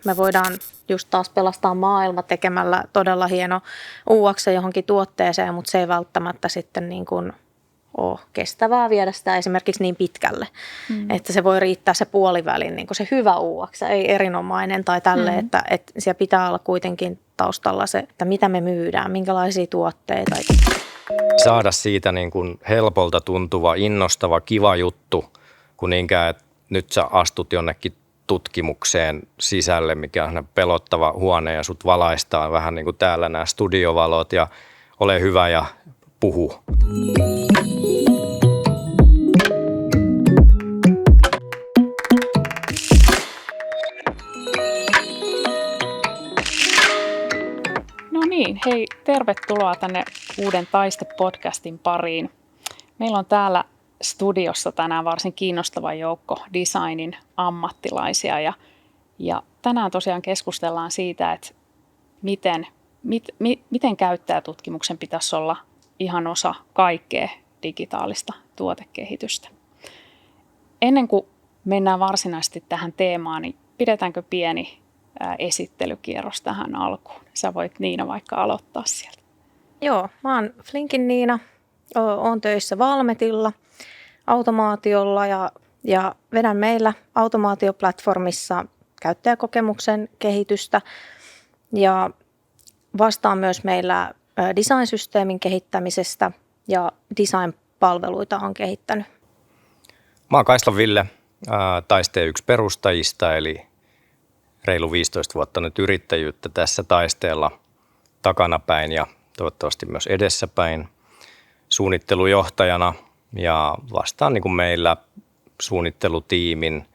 Me voidaan just taas pelastaa maailma tekemällä todella hieno UX johonkin tuotteeseen, mutta se ei välttämättä sitten niin kuin ole kestävää viedä sitä esimerkiksi niin pitkälle, että se voi riittää se puolivälin, niin kuin se hyvä UX, ei erinomainen tai tälle, että siellä pitää olla kuitenkin taustalla se, että mitä me myydään, minkälaisia tuotteita. Saada siitä niin kuin helpolta tuntuva, innostava, kiva juttu, kun niinkään, että nyt sä astut jonnekin tutkimukseen sisälle, mikä on pelottava huone ja sut valaistaan vähän niin kuin täällä nämä studiovalot ja ole hyvä ja puhu. No niin, hei, tervetuloa tänne uuden Taiste-podcastin pariin. Meillä on täällä studiossa tänään varsin kiinnostava joukko designin ammattilaisia ja tänään tosiaan keskustellaan siitä, että miten käyttäjätutkimuksen pitäisi olla ihan osa kaikkea digitaalista tuotekehitystä. Ennen kuin mennään varsinaisesti tähän teemaan, niin pidetäänkö pieni esittelykierros tähän alkuun? Sä voit Niina vaikka aloittaa sieltä. Joo, mä oon Flinkin Niina, oon töissä Valmetilla automaatiolla ja vedän meillä automaatioplatformissa käyttäjäkokemuksen kehitystä ja vastaan myös meillä design-systeemin kehittämisestä ja design-palveluita on kehittänyt. Mä oon Kaislan Ville, Taisteen yksi perustajista, eli reilu 15 vuotta nyt yrittäjyyttä tässä Taisteella takanapäin ja toivottavasti myös edessäpäin suunnittelujohtajana ja vastaan niin kuin meillä suunnittelutiimin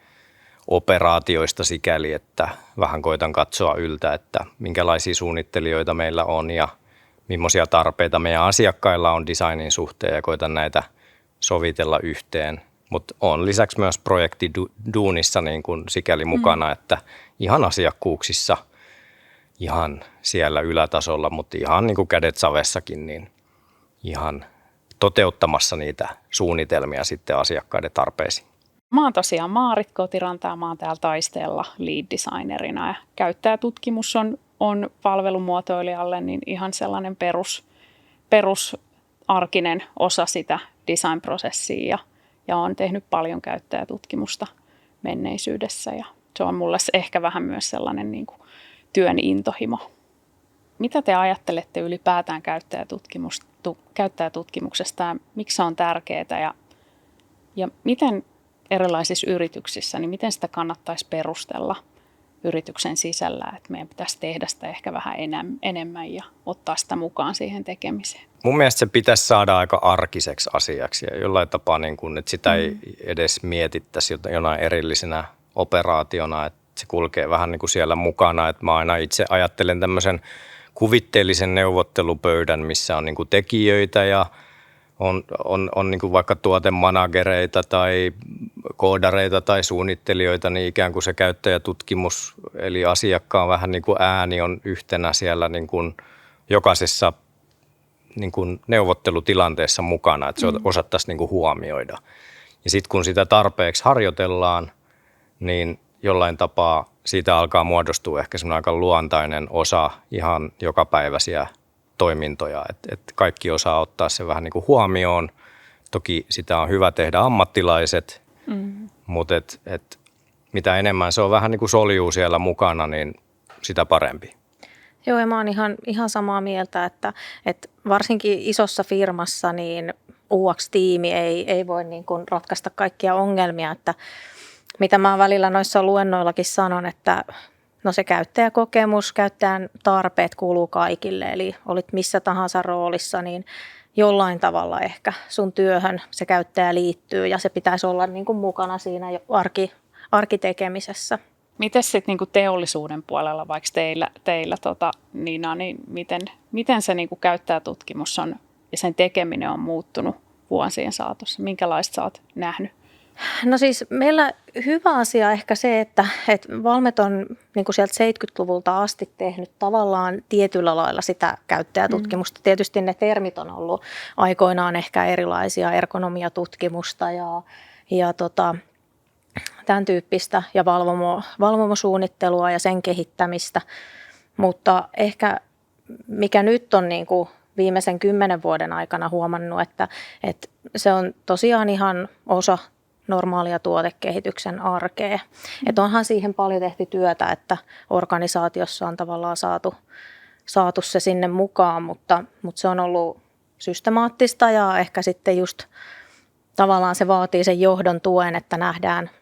operaatioista sikäli, että vähän koitan katsoa yltä, että minkälaisia suunnittelijoita meillä on ja millaisia tarpeita meidän asiakkailla on designin suhteen ja koitan näitä sovitella yhteen. Mutta on lisäksi myös projektiduunissa niin kuin sikäli mukana, että ihan asiakkuuksissa, ihan siellä ylätasolla, mutta ihan niin kuin kädet savessakin, niin ihan toteuttamassa niitä suunnitelmia sitten asiakkaiden tarpeisiin. Mä oon tosiaan Maarit Kotiranta ja mä oon täällä Taisteella lead designerina ja käyttäjätutkimus on palvelumuotoilijalle niin ihan sellainen perusarkinen osa sitä design-prosessia ja olen tehnyt paljon käyttäjätutkimusta menneisyydessä ja se on mulle ehkä vähän myös sellainen niin kuin työn intohimo. Mitä te ajattelette ylipäätään käyttäjätutkimuksesta ja miksi se on tärkeää ja miten erilaisissa yrityksissä, niin miten sitä kannattaisi perustella yrityksen sisällä, että meidän pitäisi tehdä sitä ehkä vähän enemmän ja ottaa sitä mukaan siihen tekemiseen? Mun mielestä se pitäisi saada aika arkiseksi asiaksi ja jollain tapaa, niin kuin, että sitä ei edes mietittäisi jonain erillisenä operaationa, että se kulkee vähän niin kuin siellä mukana, että mä aina itse ajattelen tämmöisen kuvitteellisen neuvottelupöydän, missä on niin kuin tekijöitä ja on niin kuin vaikka tuotemanagereita tai koodareita tai suunnittelijoita, niin ikään kuin se käyttäjätutkimus, eli asiakkaan vähän niin kuin ääni on yhtenä siellä niin kuin jokaisessa niin kuin neuvottelutilanteessa mukana, että se osattaisiin niin kuin huomioida. Ja sitten kun sitä tarpeeksi harjoitellaan, niin jollain tapaa siitä alkaa muodostua ehkä semmoinen aika luontainen osa ihan jokapäiväisiä toimintoja, että kaikki osaa ottaa se vähän niin kuin huomioon. Toki sitä on hyvä tehdä ammattilaiset, mutta mitä enemmän se on vähän niin kuin soljuu siellä mukana, niin sitä parempi. Joo, ja mä oon ihan samaa mieltä, että varsinkin isossa firmassa niin UX-tiimi ei voi niin kuin ratkaista kaikkia ongelmia, että mitä mä välillä noissa luennoillakin sanon, että no se käyttäjäkokemus, käyttäjän tarpeet kuuluu kaikille, eli olit missä tahansa roolissa, niin jollain tavalla ehkä sun työhön se käyttäjä liittyy ja se pitäisi olla niin kuin mukana siinä arkitekemisessä. Miten sitten niinku teollisuuden puolella, vaikka teillä Niina, niin miten se niinku käyttäjätutkimus on ja sen tekeminen on muuttunut vuosien saatossa? Minkälaista sä oot nähnyt? No siis meillä hyvä asia ehkä se, että Valmet on niin kuin sieltä 70-luvulta asti tehnyt tavallaan tietyllä lailla sitä käyttäjätutkimusta. Tietysti ne termit on ollut aikoinaan ehkä erilaisia, ergonomiatutkimusta tämän tyyppistä ja valvomosuunnittelua ja sen kehittämistä. Mutta ehkä mikä nyt on niin kuin viimeisen 10 vuoden aikana huomannut, että se on tosiaan ihan osa normaalia tuotekehityksen arkea. Että onhan siihen paljon tehty työtä, että organisaatiossa on tavallaan saatu se sinne mukaan, mutta se on ollut systemaattista ja ehkä sitten just tavallaan se vaatii sen johdon tuen, että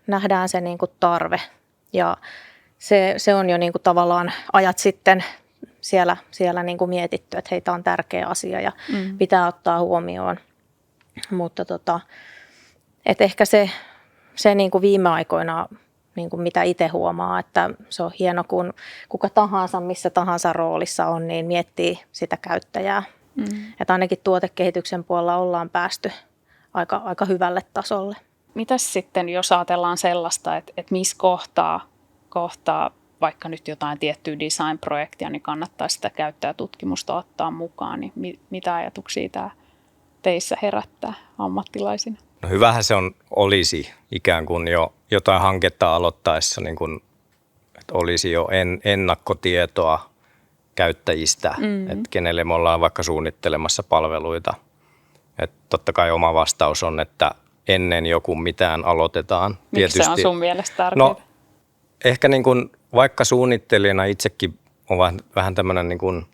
nähdään se niin kuin tarve ja se on jo niin kuin tavallaan ajat sitten siellä niin kuin mietitty, että hei, tämä on tärkeä asia ja pitää ottaa huomioon, mutta että ehkä se niin kuin viime aikoina, niin kuin mitä itse huomaa, että se on hieno, kun kuka tahansa, missä tahansa roolissa on, niin miettii sitä käyttäjää. Että ainakin tuotekehityksen puolella ollaan päästy aika hyvälle tasolle. Mitäs sitten, jos ajatellaan sellaista, että missä kohtaa vaikka nyt jotain tiettyä design-projektia, niin kannattaa sitä käyttäjätutkimusta ottaa mukaan, niin mitä ajatuksia tämä teissä herättää ammattilaisina? No hyvähän se olisi ikään kuin jo jotain hanketta aloittaessa, niin kuin, että olisi jo ennakkotietoa käyttäjistä, että kenelle me ollaan vaikka suunnittelemassa palveluita. Että totta kai oma vastaus on, että ennen joku mitään aloitetaan. Miksi tietysti, se on sun mielestä tärkeää? No, ehkä niin kuin, vaikka suunnittelijana itsekin on vähän tämmöinen, niin kuin,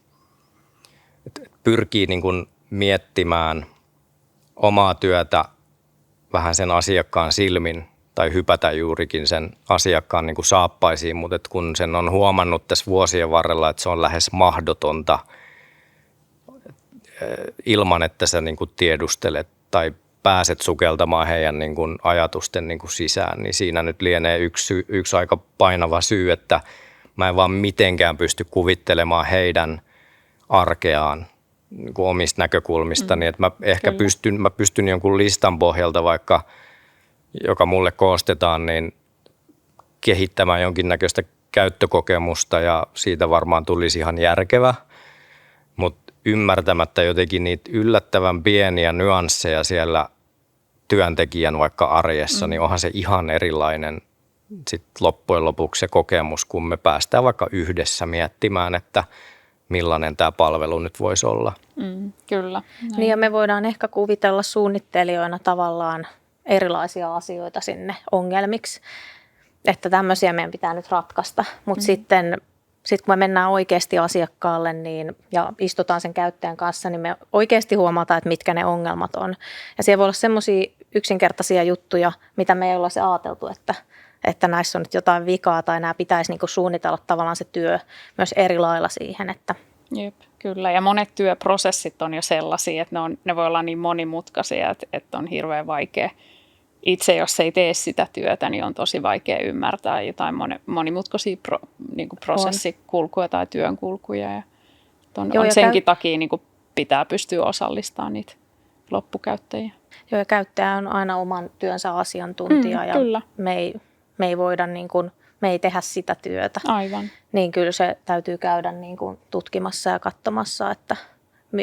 että pyrkii niin kuin miettimään omaa työtä vähän sen asiakkaan silmin tai hypätä juurikin sen asiakkaan niin kuin saappaisiin, mutta kun sen on huomannut tässä vuosien varrella, että se on lähes mahdotonta ilman, että sä niin kuin tiedustelet tai pääset sukeltamaan heidän niin kuin ajatusten niin kuin sisään, niin siinä nyt lienee yksi aika painava syy, että mä en vaan mitenkään pysty kuvittelemaan heidän arkeaan niin kuin omista näkökulmistani, että mä ehkä pystyn jonkun listan pohjalta vaikka, joka mulle koostetaan, niin kehittämään jonkinnäköistä käyttökokemusta ja siitä varmaan tulisi ihan järkevä, mutta ymmärtämättä jotenkin niitä yllättävän pieniä nyansseja siellä työntekijän vaikka arjessa, niin onhan se ihan erilainen sit loppujen lopuksi se kokemus, kun me päästään vaikka yhdessä miettimään, että millainen tämä palvelu nyt voisi olla. Kyllä. Niin ja me voidaan ehkä kuvitella suunnittelijoina tavallaan erilaisia asioita sinne ongelmiksi, että tämmöisiä meidän pitää nyt ratkaista, mutta sitten kun me mennään oikeasti asiakkaalle ja istutaan sen käyttäjän kanssa, niin me oikeasti huomataan, että mitkä ne ongelmat on. Ja siellä voi olla semmoisia yksinkertaisia juttuja, mitä me ei olla se ajateltu, että näissä on nyt jotain vikaa tai nämä pitäisi niinku suunnitella tavallaan se työ myös eri lailla siihen. Että. Jep, kyllä. Ja monet työprosessit on jo sellaisia, että ne voi olla niin monimutkaisia, että on hirveän vaikea. Itse, jos ei tee sitä työtä, niin on tosi vaikea ymmärtää jotain monimutkaisia prosessikulkuja tai työnkulkuja. Ja senkin takia niin kuin pitää pystyä osallistamaan niitä loppukäyttäjiä. Joo, ja käyttäjä on aina oman työnsä asiantuntija ja kyllä. Me ei voida, me ei tehdä sitä työtä. Aivan. Niin kyllä se täytyy käydä tutkimassa ja katsomassa, että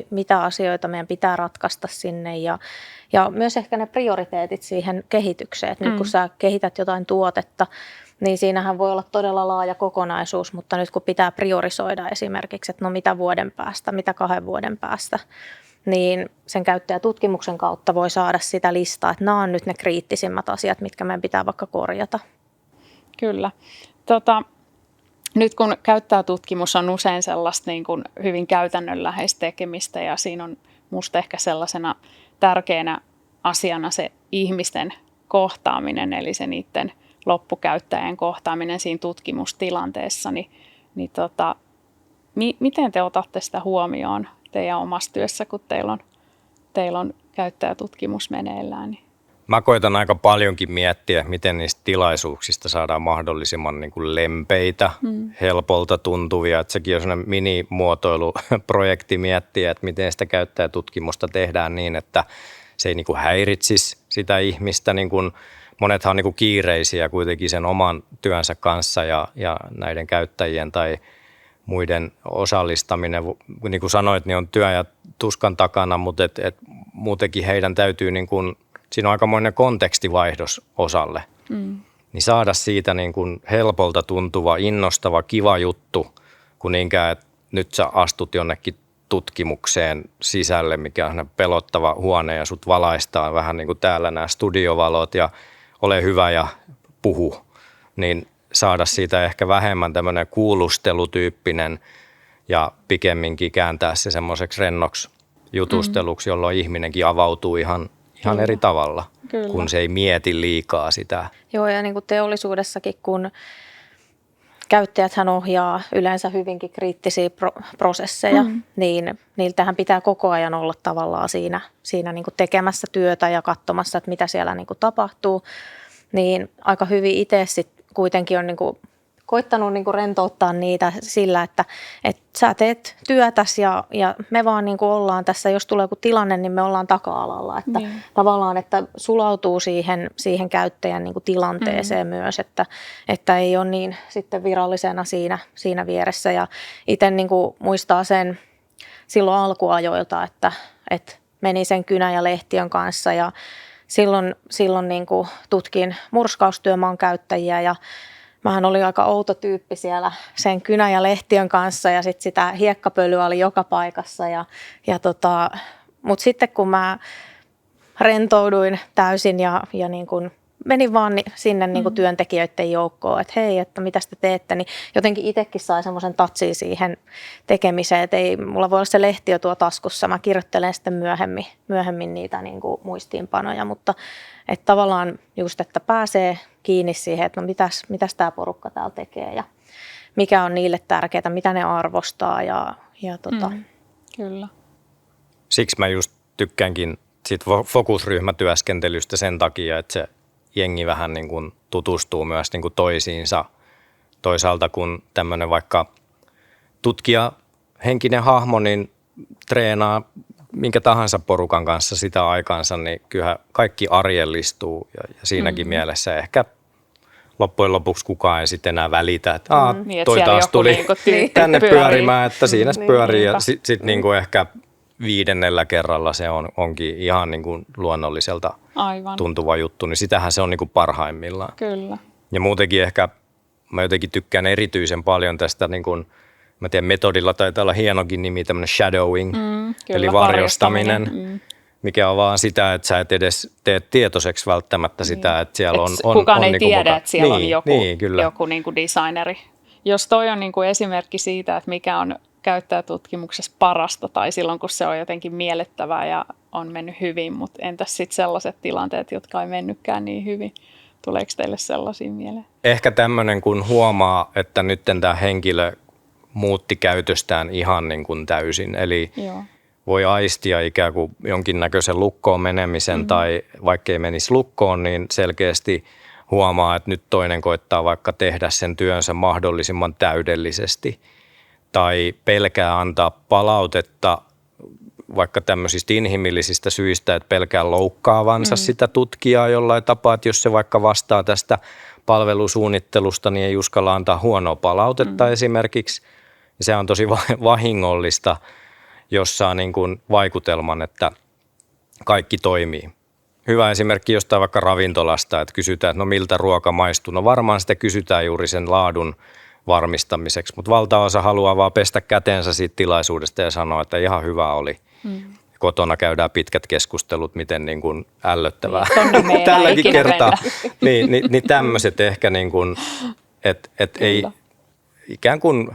mitä asioita meidän pitää ratkaista sinne ja myös ehkä ne prioriteetit siihen kehitykseen. Että nyt kun sä kehität jotain tuotetta, niin siinähän voi olla todella laaja kokonaisuus, mutta nyt kun pitää priorisoida esimerkiksi, että no mitä vuoden päästä, mitä 2 vuoden päästä, niin sen käyttäjätutkimuksen kautta voi saada sitä listaa, että nämä on nyt ne kriittisimmät asiat, mitkä meidän pitää vaikka korjata. Kyllä. Nyt kun käyttäjätutkimus on usein sellaista niin kuin hyvin käytännönläheistä tekemistä ja siinä on musta ehkä sellaisena tärkeänä asiana se ihmisten kohtaaminen, eli se niiden loppukäyttäjien kohtaaminen siinä tutkimustilanteessa, miten te otatte sitä huomioon teidän omassa työssä, kun teillä on käyttäjätutkimus meneillään? Niin? Mä koitan aika paljonkin miettiä, miten niistä tilaisuuksista saadaan mahdollisimman niin kuin lempeitä, helpolta tuntuvia. Että sekin on sellainen minimuotoiluprojekti miettiä, että miten sitä käyttäjätutkimusta tehdään niin, että se ei niin kuin häiritsisi sitä ihmistä. niin kuin monethan on niin kuin kiireisiä kuitenkin sen oman työnsä kanssa ja näiden käyttäjien tai muiden osallistaminen. Niin kuin sanoit, niin on työ ja tuskan takana, mutta muutenkin heidän täytyy, niin kuin, siinä on aikamoinen kontekstivaihdos osalle. niin saada siitä niin kuin helpolta tuntuva, innostava, kiva juttu, kun niinkään, että nyt sä astut jonnekin tutkimukseen sisälle, mikä on pelottava huone ja sut valaistaan vähän niin kuin täällä nämä studiovalot ja ole hyvä ja puhu, niin saada siitä ehkä vähemmän tämmöinen kuulustelutyyppinen ja pikemminkin kääntää se semmoiseksi rennoksi jutusteluksi, jolloin ihminenkin avautuu ihan eri tavalla, kun se ei mieti liikaa sitä. Joo, ja niin kuin teollisuudessakin, kun käyttäjäthän ohjaa yleensä hyvinkin kriittisiä prosesseja, niin niiltähän pitää koko ajan olla tavallaan siinä niin kuin tekemässä työtä ja katsomassa, että mitä siellä niin kuin tapahtuu. Niin aika hyvin itse sitten kuitenkin on niin kuin koittanut niin kuin rentouttaa niitä sillä, että sä teet työtäsi ja me vaan niin kuin ollaan tässä, jos tulee joku tilanne, niin me ollaan taka-alalla. Että tavallaan, että sulautuu siihen käyttäjän niin kuin tilanteeseen myös, että ei ole niin sitten virallisena siinä vieressä. Ja itse niin kuin muistaa sen silloin alkuajoilta, että meni sen Kynä ja Lehtiön kanssa ja silloin niin kuin tutkin murskaustyömaan käyttäjiä ja mähän olin aika outo tyyppi siellä sen Kynä ja Lehtiön kanssa ja sitten sitä hiekkapölyä oli joka paikassa. Mutta sitten kun mä rentouduin täysin ja niin kun menin vaan sinne niin kun työntekijöiden joukkoon, että hei, että mitä te teette, niin jotenkin itsekin sai semmoisen tatsin siihen tekemiseen, että ei mulla voi olla se lehtiö tuo taskussa, mä kirjoittelen sitten myöhemmin niitä niin kun muistiinpanoja, mutta että tavallaan just, että pääsee kiinni siihen, että no mitäs tämä porukka täällä tekee ja mikä on niille tärkeää, mitä ne arvostaa. Kyllä. Siksi mä just tykkäänkin siitä fokusryhmätyöskentelystä sen takia, että se jengi vähän niin kuin tutustuu myös niin kuin toisiinsa. Toisaalta kun tämmöinen vaikka tutkija henkinen hahmo, niin treenaa minkä tahansa porukan kanssa sitä aikaansa, niin kyllä kaikki arjellistuu ja siinäkin mielessä ehkä loppujen lopuksi kukaan ei sitten enää välitä, että toi taas tuli niinku tänne pyörimään, että siinä pyörii ja sitten niinku ehkä 5. kerralla se onkin ihan niinku luonnolliselta tuntuva juttu, niin sitähän se on niinku parhaimmillaan. Kyllä. Ja muutenkin ehkä mä jotenkin tykkään erityisen paljon tästä niinku, mä tiedän, metodilla taitaa olla hienokin nimi, tämmöinen shadowing, eli varjostaminen, mikä on vaan sitä, että sä et edes tee tietoiseksi välttämättä sitä, että siellä on kukaan ei niinku tiedä, että siellä on joku niin designeri. Jos toi on niinku esimerkki siitä, että mikä on käyttäjätutkimuksessa parasta tai silloin, kun se on jotenkin miellyttävää ja on mennyt hyvin, mutta entäs sitten sellaiset tilanteet, jotka ei mennytkään niin hyvin? Tuleeko teille sellaisia mieleen? Ehkä tämmöinen, kun huomaa, että nyt tämä henkilö muutti käytöstään ihan niin kuin täysin. Eli voi aistia ikään kuin jonkinnäköisen lukkoon menemisen tai vaikka ei menisi lukkoon, niin selkeästi huomaa, että nyt toinen koittaa vaikka tehdä sen työnsä mahdollisimman täydellisesti tai pelkää antaa palautetta vaikka tämmöisistä inhimillisistä syistä, että pelkää loukkaavansa sitä tutkijaa jollain tapaa, että jos se vaikka vastaa tästä palvelusuunnittelusta, niin ei uskalla antaa huonoa palautetta esimerkiksi. Se on tosi vahingollista, jos saa niin kuin vaikutelman, että kaikki toimii. Hyvä esimerkki jostain vaikka ravintolasta, että kysytään, että no miltä ruoka maistuu. No varmaan sitä kysytään juuri sen laadun varmistamiseksi, mutta valtaosa haluaa vaan pestä käteensä siitä tilaisuudesta ja sanoa, että ihan hyvä oli. Kotona käydään pitkät keskustelut, miten niin kuin ällöttävää tälläkin kertaa. Niin tämmöiset ehkä, niin kuin, että ei ikään kuin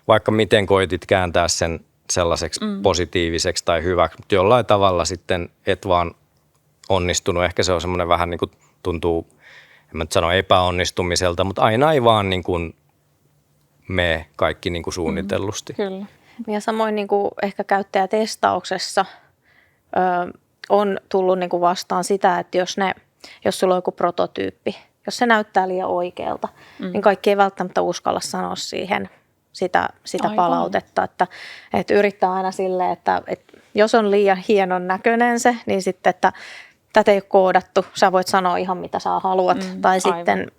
vaikka miten koitit kääntää sen sellaiseksi positiiviseksi tai hyväksi, mutta jollain tavalla sitten et vaan onnistunut. Ehkä se on semmoinen vähän niin kuin tuntuu, en mä nyt sano epäonnistumiselta, mutta aina ei vaan niin kuin me kaikki niin kuin suunnitellusti. Kyllä. Ja samoin niin kuin ehkä käyttäjätestauksessa on tullut niin kuin vastaan sitä, että jos sulla on joku prototyyppi, jos se näyttää liian oikealta, niin kaikki ei välttämättä uskalla sanoa siihen sitä palautetta. Että yrittää aina silleen, että jos on liian hienon näköinen se, niin sitten, että tätä ei ole koodattu, sä voit sanoa ihan mitä sä haluat. Tai sitten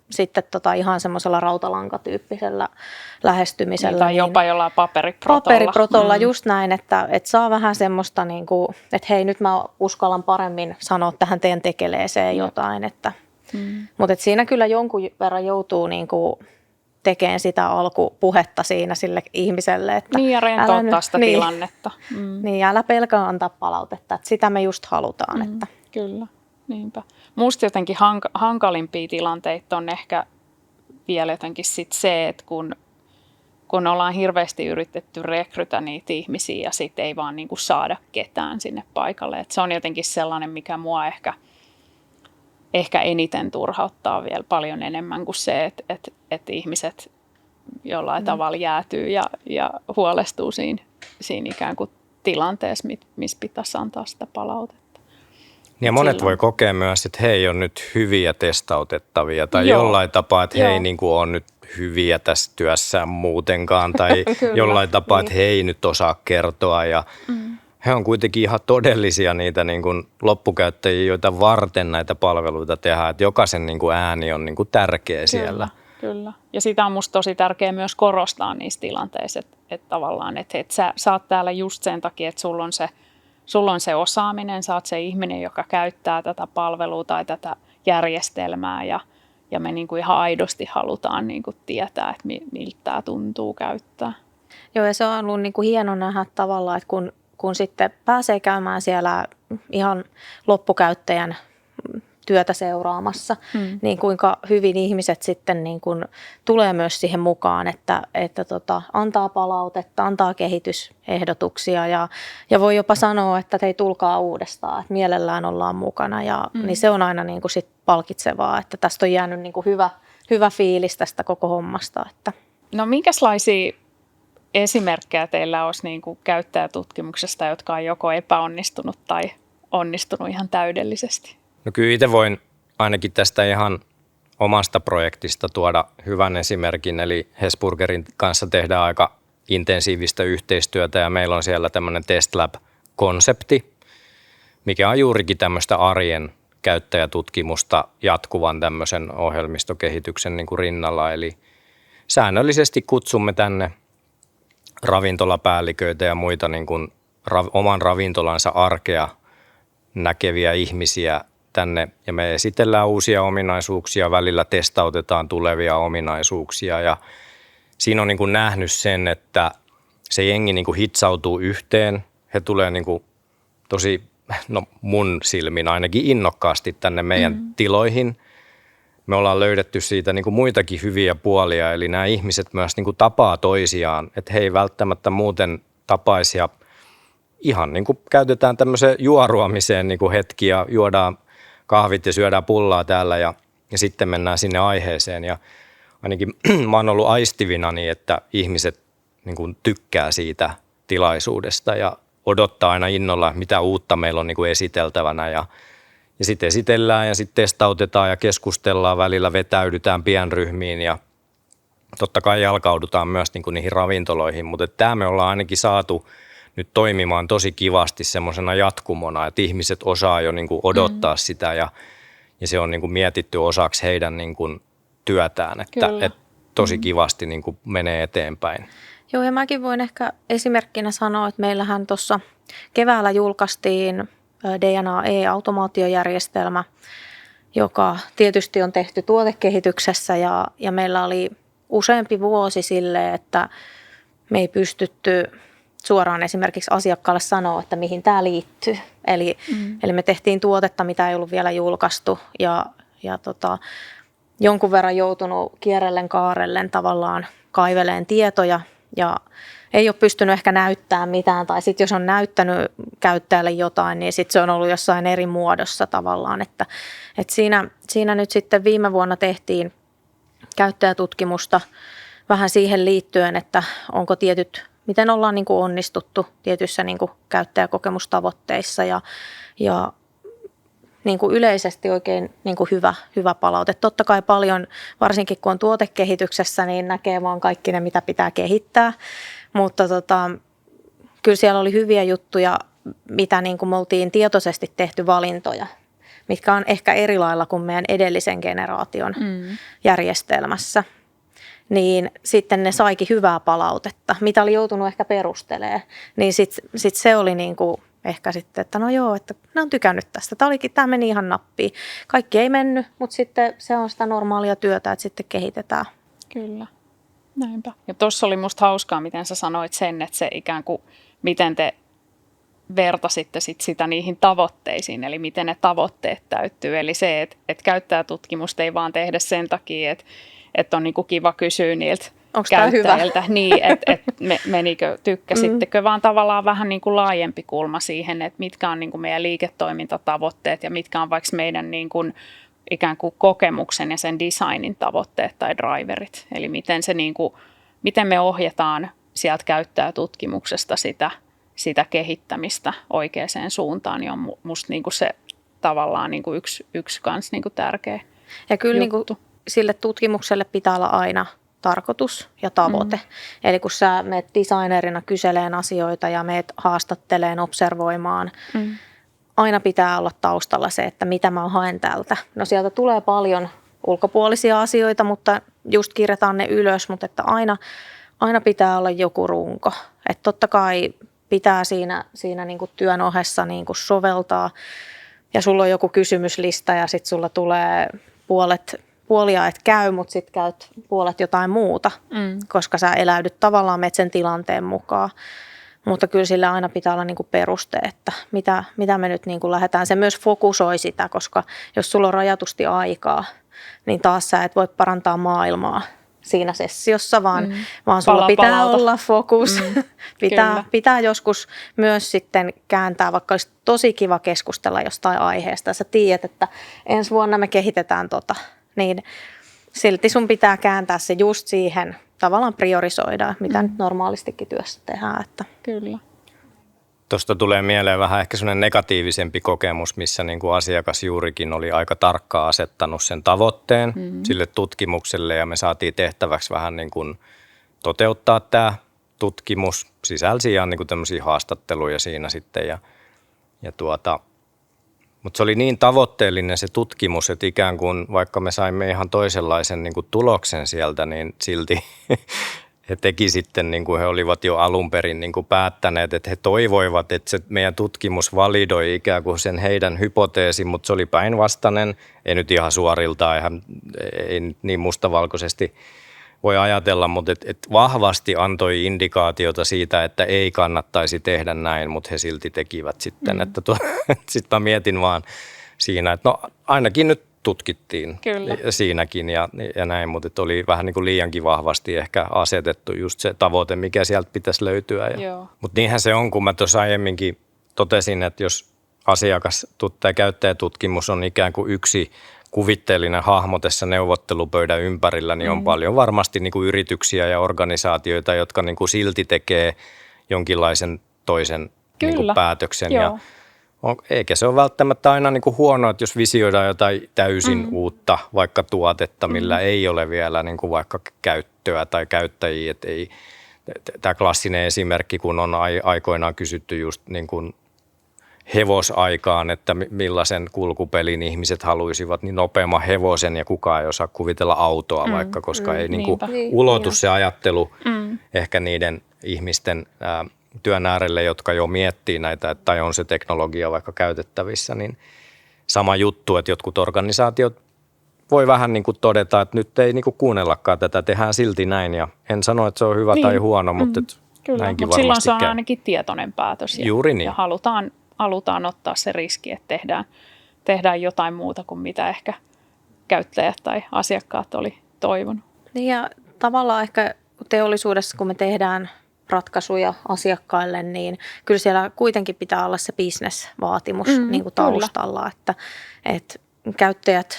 ihan semmoisella rautalankatyyppisellä lähestymisellä. Tai jopa jollain paperiprotolla. Paperiprotolla, just näin, että saa vähän semmoista, niin kuin, että hei nyt mä uskallan paremmin sanoa tähän teidän tekeleeseen jotain. Että Mutta siinä kyllä jonkun verran joutuu niin kuin tekemään sitä alkupuhetta siinä sille ihmiselle. Että niin, ja rentouttaa sitä tilannetta. Niin, älä pelkää antaa palautetta, että sitä me just halutaan. Että. Kyllä, niinpä. Musta jotenkin hankalimpia tilanteita on ehkä vielä jotenkin sit se, että kun ollaan hirveästi yritetty rekrytä niitä ihmisiä ja sitten ei vaan niinku saada ketään sinne paikalle. Et se on jotenkin sellainen, mikä mua ehkä eniten turhauttaa vielä paljon enemmän kuin se, että ihmiset jollain tavalla jäätyy ja huolestuu siinä ikään kuin tilanteessa, missä pitäisi antaa sitä palautetta. Ja monet voi kokea myös, että he ei ole nyt hyviä testautettavia tai jollain tapaa, että he ei niin kuin ole nyt hyviä tässä työssään muutenkaan tai jollain tapaa, että he ei nyt osaa kertoa ja he on kuitenkin ihan todellisia niitä niin kuin loppukäyttäjiä, joita varten näitä palveluita tehdään, että jokaisen niin kuin ääni on niin kuin tärkeä siellä. Kyllä. Ja sitä on musta tosi tärkeää myös korostaa niissä tilanteissa, että tavallaan, että sä oot täällä just sen takia, että sulla on se osaaminen, sä oot se ihminen, joka käyttää tätä palvelua tai tätä järjestelmää ja me niin kuin ihan aidosti halutaan niin kuin tietää, että miltä tämä tuntuu käyttää. Joo, ja se on ollut niin kuin hieno nähdä tavallaan, että kun sitten pääsee käymään siellä ihan loppukäyttäjän työtä seuraamassa, niin kuinka hyvin ihmiset sitten niin kuin tulee myös siihen mukaan, että antaa palautetta, antaa kehitysehdotuksia ja voi jopa sanoa, että hei, tulkaa uudestaan, että mielellään ollaan mukana niin se on aina niin kuin sit palkitsevaa, että tästä on jäänyt niin kuin hyvä fiilis tästä koko hommasta. Että. No minkälaisia esimerkkejä teillä olisi niin kuin käyttäjätutkimuksesta, jotka on joko epäonnistunut tai onnistunut ihan täydellisesti? No kyllä itse voin ainakin tästä ihan omasta projektista tuoda hyvän esimerkin, eli Hesburgerin kanssa tehdään aika intensiivistä yhteistyötä ja meillä on siellä tämmöinen TestLab-konsepti, mikä on juurikin tämmöistä arjen käyttäjätutkimusta jatkuvan tämmöisen ohjelmistokehityksen niin kuin rinnalla, eli säännöllisesti kutsumme tänne ravintolapäälliköitä ja muita niin kuin oman ravintolansa arkea näkeviä ihmisiä tänne ja me esitellään uusia ominaisuuksia, välillä testautetaan tulevia ominaisuuksia ja siinä on niin kuin nähnyt sen, että se jengi niin kuin hitsautuu yhteen. He tulee niin kuin tosi, mun silmin ainakin innokkaasti tänne meidän tiloihin. Me ollaan löydetty siitä niin kuin muitakin hyviä puolia, eli nämä ihmiset myös niin kuin tapaa toisiaan, että he ei välttämättä muuten tapaisi ja ihan niin kuin käytetään tämmöiseen juoruamiseen niin kuin hetki ja juodaan kahvit ja syödään pullaa täällä ja sitten mennään sinne aiheeseen. Ja ainakin mä oon ollut aistivinani, että ihmiset niin kuin tykkää siitä tilaisuudesta ja odottaa aina innolla, mitä uutta meillä on niin kuin esiteltävänä. Ja sitten esitellään ja sitten testautetaan ja keskustellaan, välillä vetäydytään pienryhmiin ja totta kai jalkaudutaan myös niin kuin niihin ravintoloihin. Mutta tämä me ollaan ainakin saatu nyt toimimaan tosi kivasti semmoisena jatkumona, että ihmiset osaa jo niin kuin odottaa sitä ja se on niin kuin mietitty osaksi heidän niin kuin työtään, että tosi kivasti niin kuin menee eteenpäin. Joo, ja mäkin voin ehkä esimerkkinä sanoa, että meillähän tuossa keväällä julkaistiin DNA-automaatiojärjestelmä, joka tietysti on tehty tuotekehityksessä ja meillä oli useampi vuosi sille, että me ei pystytty suoraan esimerkiksi asiakkaalle sanoa, että mihin tämä liittyy. Eli me tehtiin tuotetta, mitä ei ollut vielä julkaistu ja jonkun verran joutunut kierrellen kaarellen tavallaan kaiveleen tietoja ja ei ole pystynyt ehkä näyttämään mitään. Tai sitten jos on näyttänyt käyttäjälle jotain, niin sitten se on ollut jossain eri muodossa tavallaan. Että siinä nyt sitten viime vuonna tehtiin käyttäjätutkimusta vähän siihen liittyen, että onko miten ollaan niin kuin onnistuttu tietyissä niin kuin käyttäjäkokemustavoitteissa ja niin kuin yleisesti oikein niin kuin hyvä palaute. Totta kai paljon, varsinkin kun on tuotekehityksessä, niin näkee vaan kaikki ne, mitä pitää kehittää, mutta kyllä siellä oli hyviä juttuja, mitä niin kuin me oltiin tietoisesti tehty valintoja, mitkä on ehkä eri lailla kuin meidän edellisen generaation järjestelmässä. Niin sitten ne saikin hyvää palautetta, mitä oli joutunut ehkä perustelemaan. Niin sit se oli niin kuin ehkä sitten, että no joo, että ne on tykännyt tästä. Tämä meni ihan nappiin. Kaikki ei mennyt, mutta sitten se on sitä normaalia työtä, että sitten kehitetään. Kyllä, näinpä. Ja tuossa oli musta hauskaa, miten sä sanoit sen, että se ikään kuin, miten te vertasitte sitä niihin tavoitteisiin, eli miten ne tavoitteet täyttyy. Eli se, että käyttäjätutkimusta ei vaan tehdä sen takia, että on niinku kiva kysyä niiltä käyttäjiltä, niin, että menikö, tykkäsittekö, vaan tavallaan vähän niin kuin laajempi kulma siihen, että mitkä on niin kuin meidän liiketoimintatavoitteet ja mitkä on vaikka meidän niin kuin ikään kuin kokemuksen ja sen designin tavoitteet tai driverit. Eli miten me ohjataan sieltä käyttäjätutkimuksesta sitä kehittämistä oikeaan suuntaan, niin on musta niin kuin se tavallaan niin kuin yksi kans niin kuin tärkeä ja kyllä juttu. niin kuin sille tutkimukselle pitää olla aina tarkoitus ja tavoite. Eli kun sä meet designerina kyseleen asioita ja meet haastatteleen, observoimaan, aina pitää olla taustalla se, että mitä mä haen tältä. No sieltä tulee paljon ulkopuolisia asioita, mutta just kirjataan ne ylös, mutta että aina pitää olla joku runko. Että totta kai pitää siinä niin kuin työn ohessa niin kuin soveltaa ja sulla on joku kysymyslista ja sitten sulla tulee puolia et käy, mutta sitten käyt puolet jotain muuta, koska sä eläydyt tavallaan sen tilanteen mukaan. Mutta kyllä sillä aina pitää olla niinku peruste, että mitä me nyt niinku lähdetään. Se myös fokusoi sitä, koska jos sulla on rajatusti aikaa, niin taas sä et voi parantaa maailmaa siinä sessiossa, vaan sulla pitää olla fokus. Pitää joskus myös sitten kääntää, vaikka olisi tosi kiva keskustella jostain aiheesta. Sä tiedät, että ensi vuonna me kehitetään niin silti sun pitää kääntää se just siihen, tavallaan priorisoida, mitä nyt normaalistikin työssä tehdään. Että. Kyllä. Tuosta tulee mieleen vähän ehkä sellainen negatiivisempi kokemus, missä niin kuin asiakas juurikin oli aika tarkkaan asettanut sen tavoitteen sille tutkimukselle ja me saatiin tehtäväksi vähän niin kuin toteuttaa tämä tutkimus. Sisälsi ihan niin kuin tämmöisiä haastatteluja siinä sitten mutta se oli niin tavoitteellinen se tutkimus, että ikään kuin vaikka me saimme ihan toisenlaisen niin kuin tuloksen sieltä, niin silti he teki sitten, niin kuin he olivat jo alun perin niin kuin päättäneet, että he toivoivat, että se meidän tutkimus validoi ikään kuin sen heidän hypoteesin, mutta se oli päinvastainen, ei nyt ihan suoriltaan, ei niin mustavalkoisesti voi ajatella, mutta et vahvasti antoi indikaatiota siitä, että ei kannattaisi tehdä näin, mutta he silti tekivät sitten. Sitten mä mietin vaan siinä, että no ainakin nyt tutkittiin siinäkin ja näin, mutta oli vähän niin kuin liiankin vahvasti ehkä asetettu just se tavoite, mikä sieltä pitäisi löytyä. Mutta niinhän se on, kun mä tuossa aiemminkin totesin, että jos asiakas- tai käyttäjätutkimus on ikään kuin yksi kuvitteellinen hahmo tässä neuvottelupöydän ympärillä, niin on paljon varmasti niin kuin yrityksiä ja organisaatioita, jotka niin kuin silti tekee jonkinlaisen toisen niin kuin päätöksen. Ja eikä se ole välttämättä aina niin kuin huono, että jos visioidaan jotain täysin uutta, vaikka tuotetta, millä ei ole vielä niin kuin vaikka käyttöä tai käyttäjiä. Että tämä klassinen esimerkki, kun on aikoinaan kysytty just niin kuin hevosaikaan, että millaisen kulkupelin ihmiset haluaisivat, niin nopeamman hevosen ja kukaan ei osaa kuvitella autoa vaikka, koska ei niin kuin ulotu se ajattelu ehkä niiden ihmisten työn äärelle, jotka jo miettii näitä, tai on se teknologia vaikka käytettävissä, niin sama juttu, että jotkut organisaatiot voi vähän niin kuin todeta, että nyt ei niin kuin kuunnellakaan tätä, tehdään silti näin, ja en sano, että se on hyvä tai huono, mutta kyllä, näinkin mutta varmasti silloin se on käy. ainakin tietoinen päätös Juuri niin. Ja halutaan ottaa se riski, että tehdään jotain muuta kuin mitä ehkä käyttäjät tai asiakkaat oli toivonut. Niin ja tavallaan ehkä teollisuudessa, kun me tehdään ratkaisuja asiakkaille, niin kyllä siellä kuitenkin pitää olla se business-vaatimus niin kuin taustalla, että käyttäjät,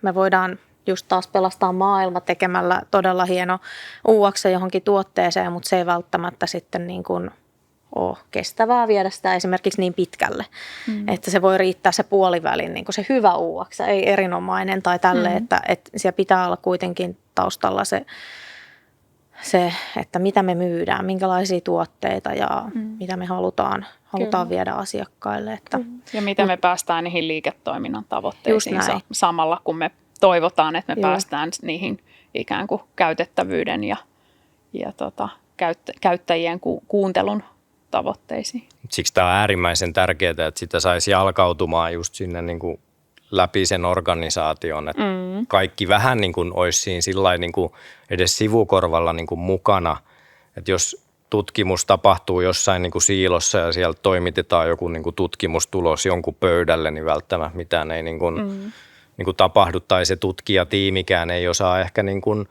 me voidaan just taas pelastaa maailma tekemällä todella hieno UX johonkin tuotteeseen, mutta se ei välttämättä sitten niin kuin ole kestävää viedä sitä esimerkiksi niin pitkälle, että se voi riittää se puolivälin, niin kuin se hyvä UX, ei erinomainen tai tälle, että siellä pitää olla kuitenkin taustalla se, että mitä me myydään, minkälaisia tuotteita ja mitä me halutaan viedä asiakkaille. Että. Ja miten me päästään niihin liiketoiminnan tavoitteisiin samalla, kun me toivotaan, että me päästään niihin ikään kuin käytettävyyden ja käyttäjien kuuntelun tavoitteisiin. Siksi tämä on äärimmäisen tärkeää, että sitä saisi jalkautumaan just sinne niin kuin läpi sen organisaation, että kaikki vähän niin kuin olisi siinä sillain niin kuin edes sivukorvalla niin kuin mukana, että jos tutkimus tapahtuu jossain niin kuin siilossa ja siellä toimitetaan joku niin kuin tutkimustulos jonkun pöydälle, niin välttämättä mitään ei niin kuin tapahdu tai se tutkijatiimikään ei osaa ehkä niin kuin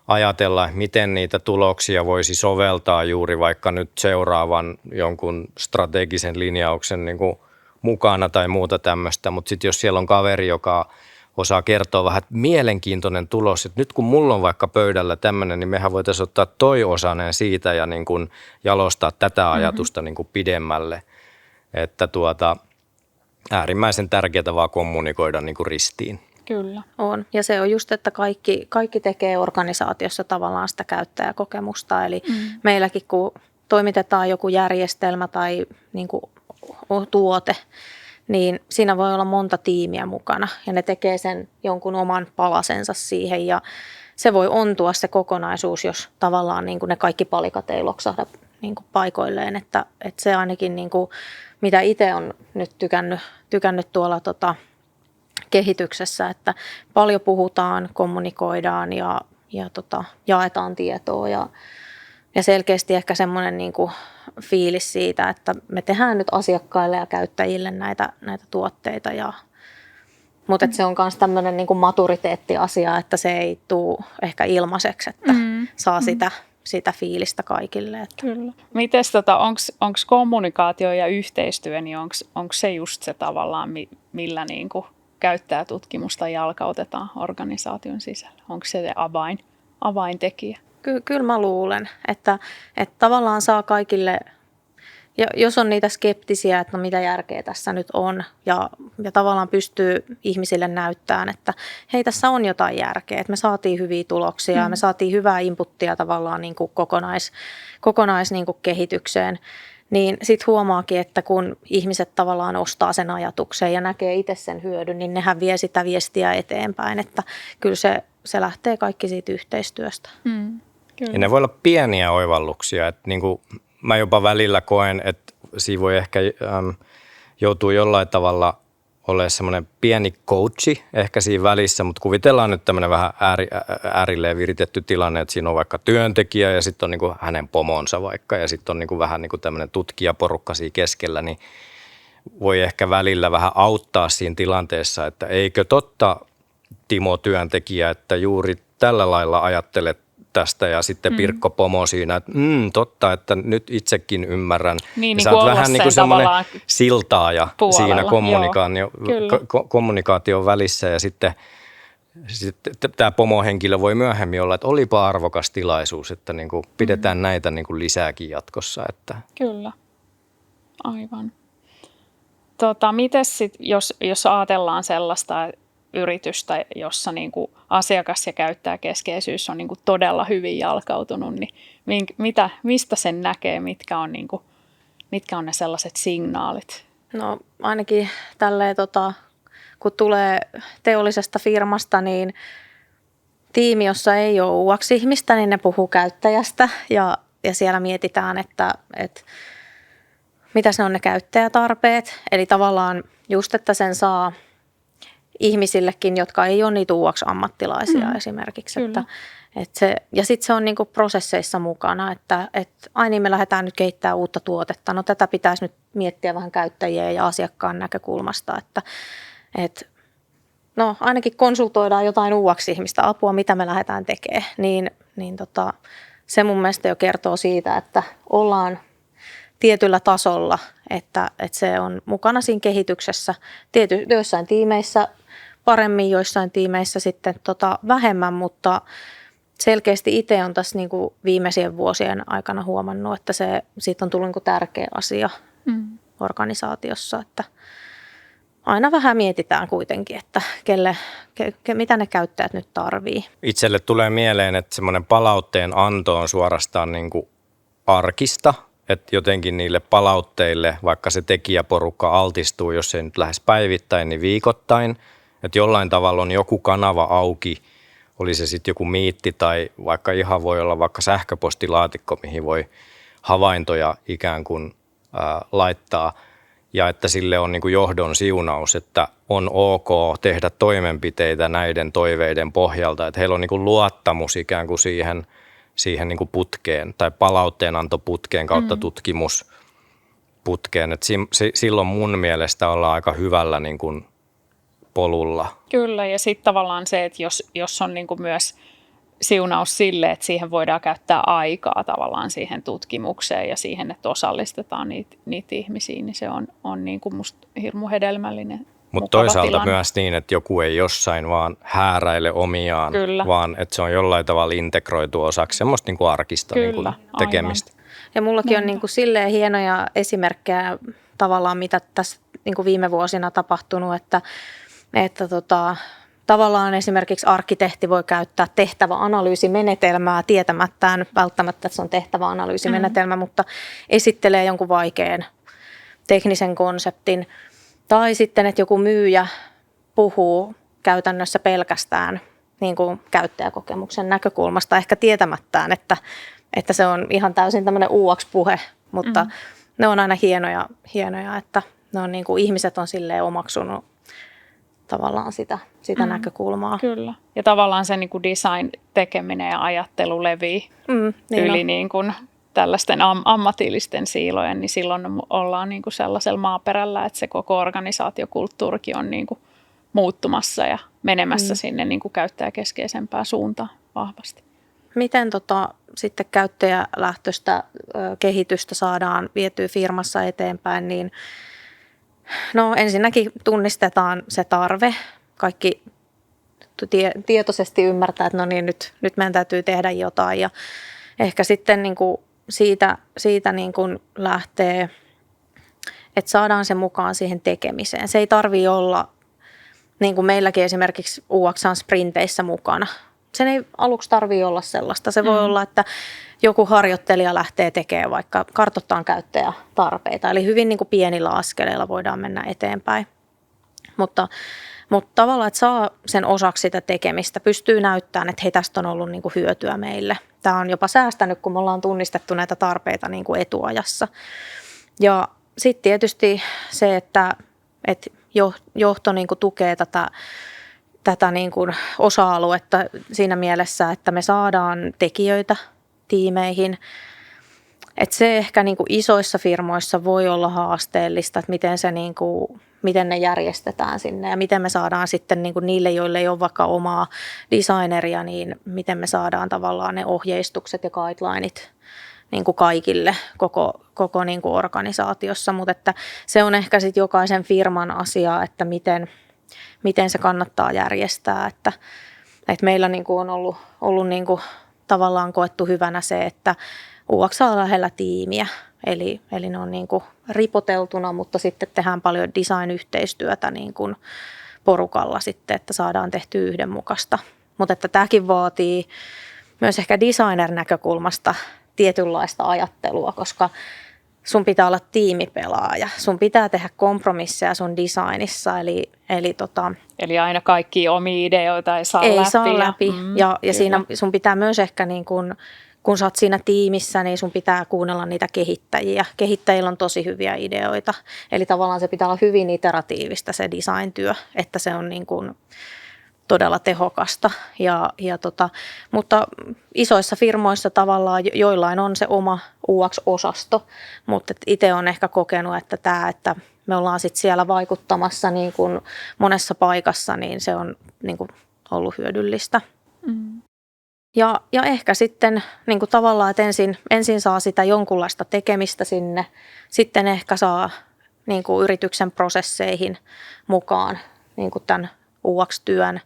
ajatella, miten niitä tuloksia voisi soveltaa juuri vaikka nyt seuraavan jonkun strategisen linjauksen niin kuin mukana tai muuta tämmöistä, mutta sitten jos siellä on kaveri, joka osaa kertoa vähän mielenkiintoinen tulos, että nyt kun mulla on vaikka pöydällä tämmöinen, niin mehän voitaisiin ottaa toi osanen siitä ja niin kuin jalostaa tätä ajatusta niin kuin pidemmälle, että äärimmäisen tärkeää vaan kommunikoida niin kuin ristiin. Kyllä. On. Ja se on just, että kaikki tekee organisaatiossa tavallaan sitä käyttäjäkokemusta. Eli meilläkin, kun toimitetaan joku järjestelmä tai niin kuin tuote, niin siinä voi olla monta tiimiä mukana. Ja ne tekee sen jonkun oman palasensa siihen. Ja se voi ontua se kokonaisuus, jos tavallaan niin kuin ne kaikki palikat ei loksahda niin kuin paikoilleen. Että se ainakin, niin kuin, mitä itse on nyt tykännyt tuolla kehityksessä, että paljon puhutaan, kommunikoidaan ja jaetaan tietoa ja selkeästi ehkä semmoinen niin kuin fiilis siitä, että me tehdään nyt asiakkaille ja käyttäjille näitä tuotteita mutta se on myös tämmöinen niin kuin maturiteettiasia, että se ei tule ehkä ilmaiseksi, että saa sitä fiilistä kaikille. Että. Kyllä. Mites onko kommunikaatio ja yhteistyö, niin onko se just se tavallaan, millä niin kuin käyttäjätutkimusta jalkautetaan organisaation sisällä? Onko se avaintekijä? Kyllä mä luulen, että tavallaan saa kaikille, jos on niitä skeptisiä, että no mitä järkeä tässä nyt on, ja tavallaan pystyy ihmisille näyttämään, että hei, tässä on jotain järkeä, että me saatiin hyviä tuloksia, me saatiin hyvää inputtia tavallaan niin kuin kokonais niin kuin kehitykseen, niin sitten huomaakin, että kun ihmiset tavallaan ostaa sen ajatuksen ja näkee itse sen hyödyn, niin nehän vie sitä viestiä eteenpäin, että kyllä se lähtee kaikki siitä yhteistyöstä. Kyllä. Ja ne voi olla pieniä oivalluksia, että niin kuin mä jopa välillä koen, että siinä voi ehkä joutua jollain tavalla olemaan semmoinen pieni coachi ehkä siinä välissä, mutta kuvitellaan nyt tämmöinen vähän äärilleen viritetty tilanne, että siinä on vaikka työntekijä ja sitten on niin kuin hänen pomonsa vaikka ja sitten on niin kuin vähän niin kuin tämmöinen tutkijaporukka siinä keskellä, niin voi ehkä välillä vähän auttaa siinä tilanteessa, että eikö totta Timo työntekijä, että juuri tällä lailla ajattelet tästä ja sitten Pirkko pomo siinä, että totta, että nyt itsekin ymmärrän. Niin sä oot vähän niin kuin semmoinen siltaaja puolella. Siinä kommunikaation välissä ja sitten tämä pomohenkilö voi myöhemmin olla, että olipa arvokas tilaisuus, että niin kuin pidetään näitä niin kuin lisääkin jatkossa. Että. Kyllä, aivan. Mites sit, jos ajatellaan sellaista yritystä, jossa niin kuin asiakas- ja käyttäjäkeskeisyys on niin kuin todella hyvin jalkautunut, niin mistä sen näkee, mitkä on ne sellaiset signaalit? No ainakin tälleen, kun tulee teollisesta firmasta, niin tiimi, jossa ei ole UX-ihmistä, niin ne puhuu käyttäjästä ja siellä mietitään, että mitä ne on ne käyttäjätarpeet. Eli tavallaan just, että sen saa ihmisillekin, jotka ei ole niitä UX-ammattilaisia esimerkiksi. Ja sitten se on niinku prosesseissa mukana, että ai niin, me lähdetään nyt kehittämään uutta tuotetta. No tätä pitäisi nyt miettiä vähän käyttäjien ja asiakkaan näkökulmasta, että no ainakin konsultoidaan jotain UX-ihmistä apua, mitä me lähdetään tekemään. Se mun mielestä jo kertoo siitä, että ollaan tietyllä tasolla, että se on mukana siinä kehityksessä. Joissain tiimeissä paremmin, joissain tiimeissä sitten vähemmän, mutta selkeästi itse on tässä niin kuin viimeisien vuosien aikana huomannut, että siitä on tullut niin kuin tärkeä asia organisaatiossa, että aina vähän mietitään kuitenkin, että mitä ne käyttäjät nyt tarvii. Itselle tulee mieleen, että semmoinen palautteen anto on suorastaan niin kuin arkista, että jotenkin niille palautteille, vaikka se tekijäporukka altistuu, jos ei nyt lähes päivittäin, niin viikoittain, että jollain tavalla on joku kanava auki, oli se sitten joku miitti tai vaikka ihan voi olla vaikka sähköpostilaatikko, mihin voi havaintoja ikään kuin laittaa ja että sille on niin kuin johdon siunaus, että on ok tehdä toimenpiteitä näiden toiveiden pohjalta, että heillä on niin kuin luottamus ikään kuin siihen niin kuin putkeen tai palautteenantoputkeen kautta tutkimusputkeen, että silloin mun mielestä ollaan aika hyvällä niin kuin polulla. Kyllä, ja sitten tavallaan se, että jos on niin kuin myös siunaus sille, että siihen voidaan käyttää aikaa tavallaan siihen tutkimukseen ja siihen, että osallistetaan niitä ihmisiä, niin se on niin kuin musta hirmu hedelmällinen. Mutta toisaalta myös niin, että joku ei jossain vaan hääräile omiaan, Kyllä. vaan että se on jollain tavalla integroitu osaksi semmoista niin kuin arkista niin kuin tekemistä. Aivan. Ja mullakin on niin kuin silleen hienoja esimerkkejä tavallaan, mitä tässä niin kuin viime vuosina tapahtunut, että tavallaan esimerkiksi arkkitehti voi käyttää tehtäväanalyysimenetelmää tietämättään välttämättä, että se on tehtäväanalyysimenetelmä, mutta esittelee jonkun vaikean teknisen konseptin. Tai sitten, että joku myyjä puhuu käytännössä pelkästään niin kuin käyttäjäkokemuksen näkökulmasta, ehkä tietämättään, että se on ihan täysin tämmöinen UX-puhe, mutta ne on aina hienoja, että ne on niin kuin ihmiset on silleen omaksunut tavallaan sitä näkökulmaa. Kyllä. Ja tavallaan se niin kuin design tekeminen ja ajattelu levii yli niin kuin tällaisten ammatillisten siilojen, niin silloin ollaan niin kuin sellaisella maaperällä, että se koko organisaatiokulttuurikin on niin kuin muuttumassa ja menemässä sinne niin kuin käyttäjäkeskeisempään suuntaan vahvasti. Miten sitten käyttäjälähtöistä kehitystä saadaan vietyä firmassa eteenpäin, niin no ensinnäkin tunnistetaan se tarve. Kaikki tietoisesti ymmärtää, että no niin, nyt meidän täytyy tehdä jotain ja ehkä sitten niin kuin siitä niin kuin lähtee, että saadaan se mukaan siihen tekemiseen. Se ei tarvitse olla niin kuin meilläkin esimerkiksi UX:n sprinteissä mukana. Sen ei aluksi tarvitse olla sellaista. Se voi olla, että joku harjoittelija lähtee tekemään vaikka kartoittaa käyttäjätarpeita. Eli hyvin niin kuin pienillä askeleilla voidaan mennä eteenpäin. Mutta tavallaan, että saa sen osaksi sitä tekemistä, pystyy näyttämään, että hei, tästä on ollut niin kuin hyötyä meille. Tämä on jopa säästänyt, kun me ollaan tunnistettu näitä tarpeita niin kuin etuajassa. Ja sitten tietysti se, että johto niin kuin tukee tätä niin kuin osa-aluetta siinä mielessä, että me saadaan tekijöitä tiimeihin. Että se ehkä niin kuin isoissa firmoissa voi olla haasteellista, että miten ne järjestetään sinne ja miten me saadaan sitten niin kuin niille, joille ei ole vaikka omaa designeria, niin miten me saadaan tavallaan ne ohjeistukset ja guidelineit niin kuin kaikille koko niin kuin organisaatiossa. Mutta että se on ehkä sitten jokaisen firman asia, että miten se kannattaa järjestää. Että meillä niin kuin on ollut niin kuin tavallaan koettu hyvänä se, että UX on lähellä tiimiä. Eli ne on niin kuin ripoteltuna, mutta sitten tehdään paljon design-yhteistyötä niin kuin porukalla sitten, että saadaan tehtyä yhdenmukaista. Mutta että tämäkin vaatii myös ehkä designer-näkökulmasta tietynlaista ajattelua, koska sun pitää olla tiimipelaaja. Sun pitää tehdä kompromisseja sun designissa. Eli aina kaikki omia ideoita ei saa läpi. Ja siinä sun pitää myös ehkä niin kun sä oot siinä tiimissä, niin sun pitää kuunnella niitä kehittäjiä. Kehittäjillä on tosi hyviä ideoita. Eli tavallaan se pitää olla hyvin iteratiivista se design-työ, että se on niin kuin todella tehokasta. Mutta isoissa firmoissa tavallaan joillain on se oma UX-osasto, mutta itse olen ehkä kokenut, että me ollaan sit siellä vaikuttamassa niin kuin monessa paikassa, niin se on niin kuin ollut hyödyllistä. Ja ehkä sitten niin kuin tavallaan, että ensin saa sitä jonkunlaista tekemistä sinne, sitten ehkä saa niin kuin yrityksen prosesseihin mukaan niin kuin tämän UX-työn,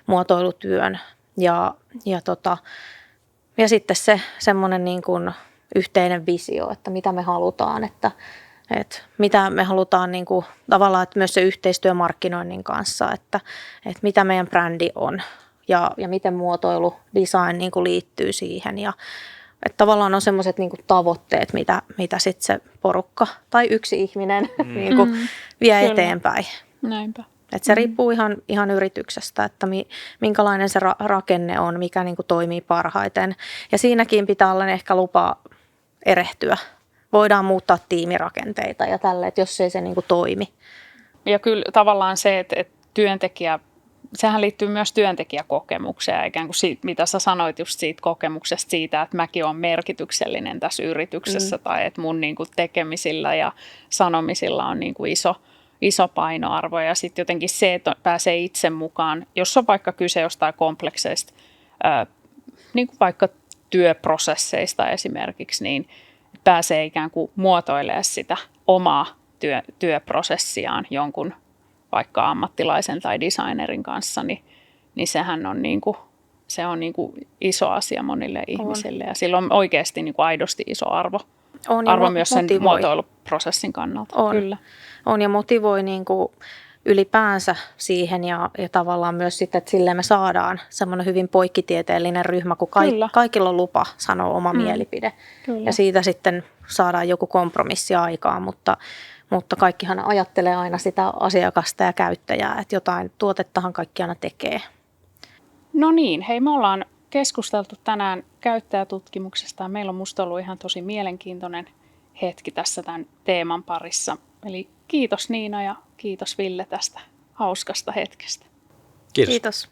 muotoilutyön ja sitten se semmoinen niin kuin yhteinen visio, että mitä me halutaan, että mitä me halutaan niin kuin, tavallaan, että myös se yhteistyö markkinoinnin kanssa, että mitä meidän brändi on ja miten muotoilu, design niin kuin liittyy siihen ja että tavallaan on semmoiset niin kuin tavoitteet, mitä sitten se porukka tai yksi ihminen niin kuin vie eteenpäin. Näinpä. Että se riippuu ihan yrityksestä, että minkälainen se rakenne on, mikä niin kuin toimii parhaiten. Ja siinäkin pitää olla ehkä lupa erehtyä, voidaan muuttaa tiimirakenteita ja tälle, että jos ei se niin kuin toimi. Ja kyllä tavallaan se, että työntekijä, sehän liittyy myös työntekijäkokemukseen, ikään kuin siitä, mitä sä sanoit just siitä kokemuksesta siitä, että mäkin olen merkityksellinen tässä yrityksessä tai että mun niin kuin tekemisillä ja sanomisilla on niin kuin iso painoarvo ja sitten jotenkin se, että pääsee itse mukaan, jos on vaikka kyse jostain komplekseista, niin kuin vaikka työprosesseista esimerkiksi, niin pääsee ikään kuin muotoilemaan sitä omaa työprosessiaan jonkun vaikka ammattilaisen tai designerin kanssa, niin sehän on, se on iso asia monille ihmisille ja sillä on oikeasti oikeasti iso arvo. Arvo myös sen muotoiluprosessin kannalta. Kyllä. On ja motivoi ylipäänsä siihen ja tavallaan myös sitten, että silleen me saadaan semmoinen hyvin poikkitieteellinen ryhmä, kun kaikilla on lupa sanoa oma mielipide. Kyllä. Ja siitä sitten saadaan joku kompromissi aikaan, mutta kaikkihan ajattelee aina sitä asiakasta ja käyttäjää, että jotain tuotettahan kaikki aina tekee. No niin, hei me ollaan keskusteltu tänään käyttäjätutkimuksesta ja meillä on musta ollut ihan tosi mielenkiintoinen hetki tässä tämän teeman parissa. Eli kiitos Niina ja kiitos Ville tästä hauskasta hetkestä. Kiitos. Kiitos.